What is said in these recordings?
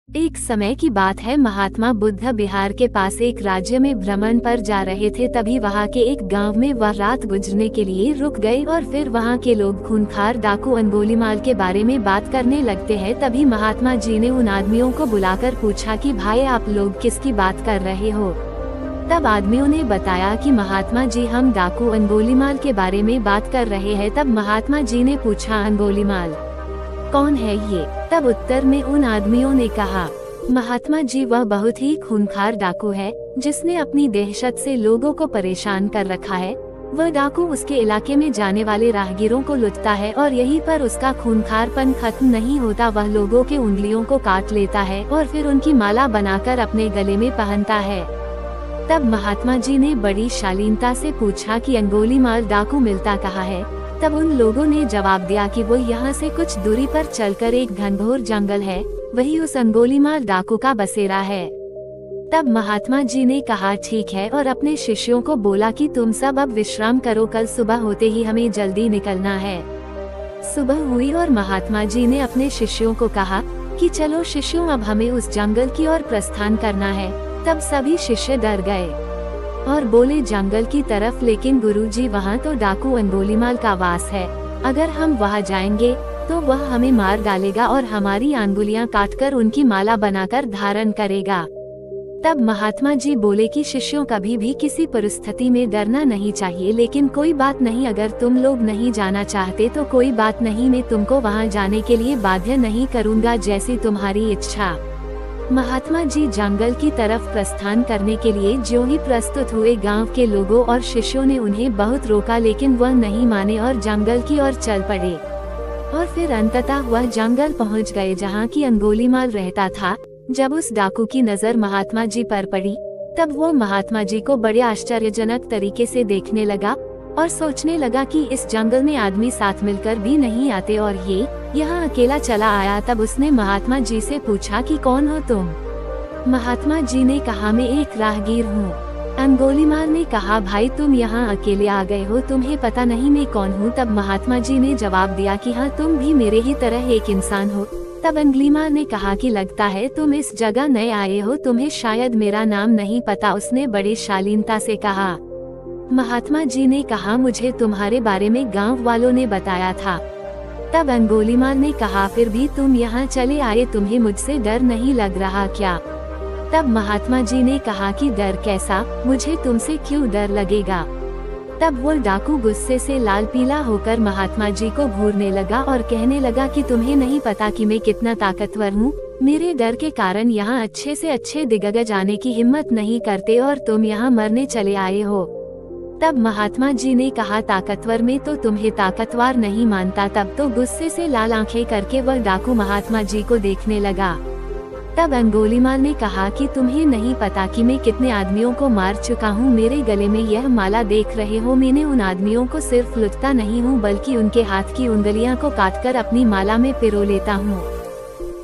एक समय की बात है, महात्मा बुद्ध बिहार के पास एक राज्य में भ्रमण पर जा रहे थे। तभी वहाँ के एक गांव में वह रात गुजरने के लिए रुक गए और फिर वहाँ के लोग खूंखार डाकू अंगुलीमाल के बारे में बात करने लगते हैं। तभी महात्मा जी ने उन आदमियों को बुलाकर पूछा कि भाई आप लोग किसकी बात कर रहे हो। तब आदमियों ने बताया कि महात्मा जी हम डाकू अंगुलीमाल के बारे में बात कर रहे हैं। तब महात्मा जी ने पूछा अंगुलीमाल कौन है ये। तब उत्तर में उन आदमियों ने कहा महात्मा जी वह बहुत ही खूंखार डाकू है जिसने अपनी दहशत से लोगों को परेशान कर रखा है। वह डाकू उसके इलाके में जाने वाले राहगीरों को लूटता है और यहीं पर उसका खूंखारपन खत्म नहीं होता। वह लोगों के उंगलियों को काट लेता है और फिर उनकी माला बनाकर अपने गले में पहनता है। तब महात्मा जी ने बड़ी शालीनता से पूछा कि अंगुलीमाल डाकू मिलता कहाँ है। तब उन लोगों ने जवाब दिया कि वो यहाँ से कुछ दूरी पर चलकर एक घनघोर जंगल है, वही उस अंगुलीमाल डाकू का बसेरा है। तब महात्मा जी ने कहा ठीक है और अपने शिष्यों को बोला कि तुम सब अब विश्राम करो, कल सुबह होते ही हमें जल्दी निकलना है। सुबह हुई और महात्मा जी ने अपने शिष्यों को कहा कि चलो शिष्यों अब हमें उस जंगल की ओर प्रस्थान करना है। तब सभी शिष्य डर गए और बोले जंगल की तरफ, लेकिन गुरुजी वहाँ तो डाकू अंगुलीमाल का वास है, अगर हम वहाँ जाएंगे तो वह हमें मार डालेगा और हमारी अंगुलियाँ काटकर उनकी माला बनाकर धारण करेगा। तब महात्मा जी बोले कि शिष्यों कभी भी किसी परिस्थिति में डरना नहीं चाहिए, लेकिन कोई बात नहीं, अगर तुम लोग नहीं जाना चाहते तो कोई बात नहीं, मैं तुमको वहाँ जाने के लिए बाध्य नहीं करूँगा, जैसी तुम्हारी इच्छा। महात्मा जी जंगल की तरफ प्रस्थान करने के लिए जो ही प्रस्तुत हुए, गांव के लोगों और शिष्यों ने उन्हें बहुत रोका, लेकिन वह नहीं माने और जंगल की ओर चल पड़े। और फिर अंततः वह जंगल पहुंच गए जहां की अंगुलीमाल रहता था। जब उस डाकू की नजर महात्मा जी पर पड़ी तब वो महात्मा जी को बड़े आश्चर्यजनक तरीके से देखने लगा और सोचने लगा कि इस जंगल में आदमी साथ मिलकर भी नहीं आते और ये यहाँ अकेला चला आया। तब उसने महात्मा जी से पूछा कि कौन हो तुम। महात्मा जी ने कहा मैं एक राहगीर हूँ। अंगुलीमाल ने कहा भाई तुम यहाँ अकेले आ गए हो, तुम्हें पता नहीं मैं कौन हूँ। तब महात्मा जी ने जवाब दिया कि हाँ तुम भी मेरे ही तरह एक इंसान हो। तब अंगुलीमाल ने कहा कि लगता है तुम इस जगह नए आए हो, तुम्हें शायद मेरा नाम नहीं पता। उसने बड़ी शालीनता से कहा। महात्मा जी ने कहा मुझे तुम्हारे बारे में गांव वालों ने बताया था। तब अंगुलीमाल ने कहा फिर भी तुम यहाँ चले आए, तुम्हें मुझसे डर नहीं लग रहा क्या। तब महात्मा जी ने कहा कि डर कैसा, मुझे तुमसे क्यों डर लगेगा। तब वो डाकू गुस्से से लाल पीला होकर महात्मा जी को घूरने लगा और कहने लगा कि तुम्हें नहीं पता कि मैं कितना ताकतवर हूँ। मेरे डर के कारण यहाँ अच्छे से अच्छे दिग्गज आने की हिम्मत नहीं करते और तुम यहाँ मरने चले आए हो। तब महात्मा जी ने कहा ताकतवर में तो तुम्हें ताकतवर नहीं मानता। तब तो गुस्से से लाल आंखें करके वह डाकू महात्मा जी को देखने लगा। तब अंगुलीमाल ने कहा कि तुम्हें नहीं पता कि मैं कितने आदमियों को मार चुका हूँ। मेरे गले में यह माला देख रहे हो, मैंने उन आदमियों को सिर्फ लूटता नहीं हूँ बल्कि उनके हाथ की उंगलियां को काटकर अपनी माला में पिरो लेता हूँ।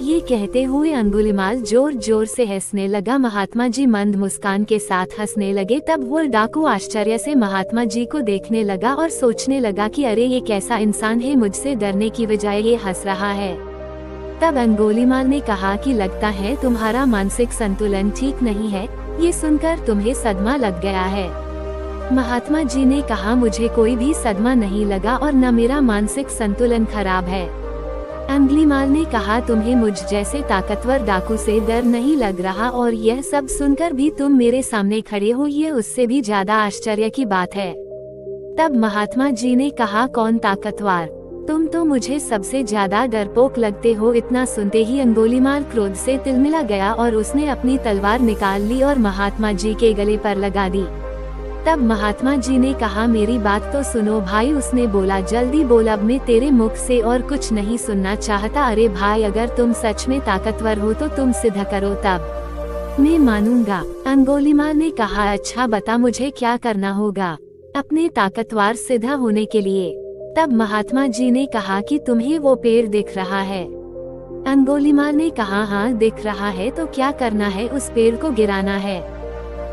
ये कहते हुए अंगुलीमाल जोर जोर से हंसने लगा। महात्मा जी मंद मुस्कान के साथ हंसने लगे। तब वो डाकू आश्चर्य से महात्मा जी को देखने लगा और सोचने लगा कि अरे ये कैसा इंसान है, मुझसे डरने की बजाय ये हंस रहा है। तब अंगुलीमाल ने कहा कि लगता है तुम्हारा मानसिक संतुलन ठीक नहीं है, ये सुनकर तुम्हें सदमा लग गया है। महात्मा जी ने कहा मुझे कोई भी सदमा नहीं लगा और न मेरा मानसिक संतुलन खराब है। अंगुलीमाल ने कहा तुम्हें मुझ जैसे ताकतवर डाकू से डर नहीं लग रहा और यह सब सुनकर भी तुम मेरे सामने खड़े हो, ये उससे भी ज्यादा आश्चर्य की बात है। तब महात्मा जी ने कहा कौन ताकतवर, तुम तो मुझे सबसे ज्यादा डरपोक लगते हो। इतना सुनते ही अंगुलीमाल क्रोध से तिलमिला गया और उसने अपनी तलवार निकाल ली और महात्मा जी के गले पर लगा दी। तब महात्मा जी ने कहा मेरी बात तो सुनो भाई। उसने बोला जल्दी बोल, अब मैं तेरे मुख से और कुछ नहीं सुनना चाहता। अरे भाई अगर तुम सच में ताकतवर हो तो तुम सिद्ध करो, तब मैं मानूंगा। अंगुलीमाल ने कहा अच्छा बता मुझे क्या करना होगा अपने ताकतवर सिद्ध होने के लिए। तब महात्मा जी ने कहा कि तुम्हें वो पेड़ दिख रहा है। अंगुलीमाल ने कहा हाँ दिख रहा है, तो क्या करना है, उस पेड़ को गिराना है।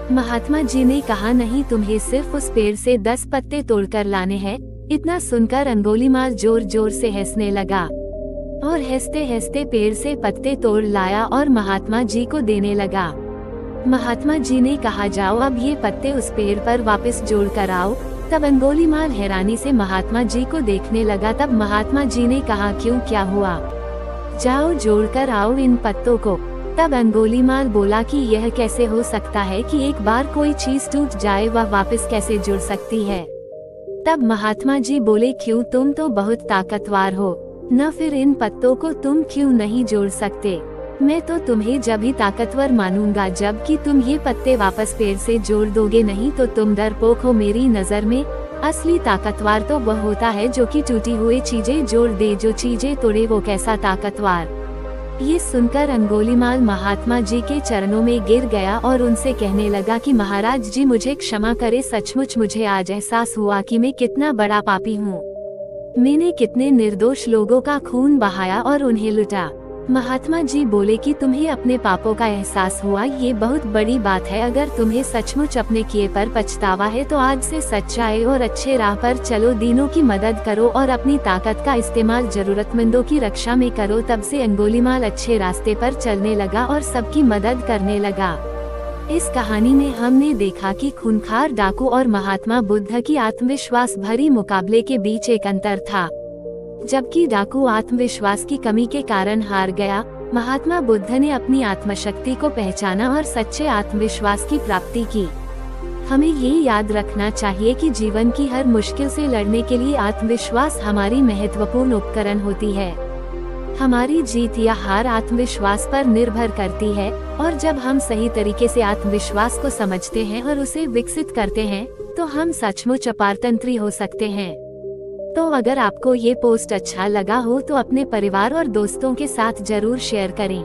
महात्मा जी ने कहा नहीं, तुम्हें सिर्फ उस पेड़ से 10 पत्ते तोड़कर लाने हैं। इतना सुनकर अंगुलीमाल जोर जोर से हंसने लगा। और हंसते हंसते पेड़ से पत्ते तोड़ लाया और महात्मा जी को देने लगा। महात्मा जी ने कहा, जाओ अब ये पत्ते उस पेड़ पर वापस जोड़ कर आओ। तब अंगुलीमाल हैरानी से महात्मा जी को देखने लगा। तब महात्मा जी ने कहा, क्यों, क्या हुआ? जाओ जोड़ कर आओ इन पत्तों को। तब अंगुलीमाल बोला कि यह कैसे हो सकता है कि एक बार कोई चीज टूट जाए वह वापस कैसे जुड़ सकती है? तब महात्मा जी बोले, क्यों, तुम तो बहुत ताकतवर हो न, फिर इन पत्तों को तुम क्यों नहीं जोड़ सकते? मैं तो तुम्हें जब ही ताकतवर मानूंगा जब कि तुम ये पत्ते वापस पेड़ से जोड़ दोगे, नहीं तो तुम डरपोक हो मेरी नजर में। असली ताकतवर तो वह होता है जो कि टूटी हुई चीजें जोड़ दे, जो चीजें तोड़े वो कैसा ताकतवर। ये सुनकर अंगुलीमाल महात्मा जी के चरणों में गिर गया और उनसे कहने लगा कि महाराज जी मुझे क्षमा करे, सचमुच मुझे आज एहसास हुआ कि मैं कितना बड़ा पापी हूँ। मैंने कितने निर्दोष लोगों का खून बहाया और उन्हें लुटा। महात्मा जी बोले कि तुम्हें अपने पापों का एहसास हुआ, ये बहुत बड़ी बात है। अगर तुम्हें सचमुच अपने किए पर पछतावा है तो आज से सच्चाई और अच्छे राह पर चलो, दीनों की मदद करो और अपनी ताकत का इस्तेमाल जरूरतमंदों की रक्षा में करो। तब से अंगुलीमाल अच्छे रास्ते पर चलने लगा और सबकी मदद करने लगा। इस कहानी में हमने देखा कि खूंखार डाकू और महात्मा बुद्ध की आत्मविश्वास भरी मुकाबले के बीच एक अंतर था। जबकि डाकू आत्मविश्वास की कमी के कारण हार गया, महात्मा बुद्ध ने अपनी आत्मशक्ति को पहचाना और सच्चे आत्मविश्वास की प्राप्ति की। हमें ये याद रखना चाहिए कि जीवन की हर मुश्किल से लड़ने के लिए आत्मविश्वास हमारी महत्वपूर्ण उपकरण होती है। हमारी जीत या हार आत्मविश्वास पर निर्भर करती है, और जब हम सही तरीके से आत्मविश्वास को समझते हैं और उसे विकसित करते हैं तो हम सचमुच अपारतंत्री हो सकते हैं। तो अगर आपको ये पोस्ट अच्छा लगा हो तो अपने परिवार और दोस्तों के साथ जरूर शेयर करें।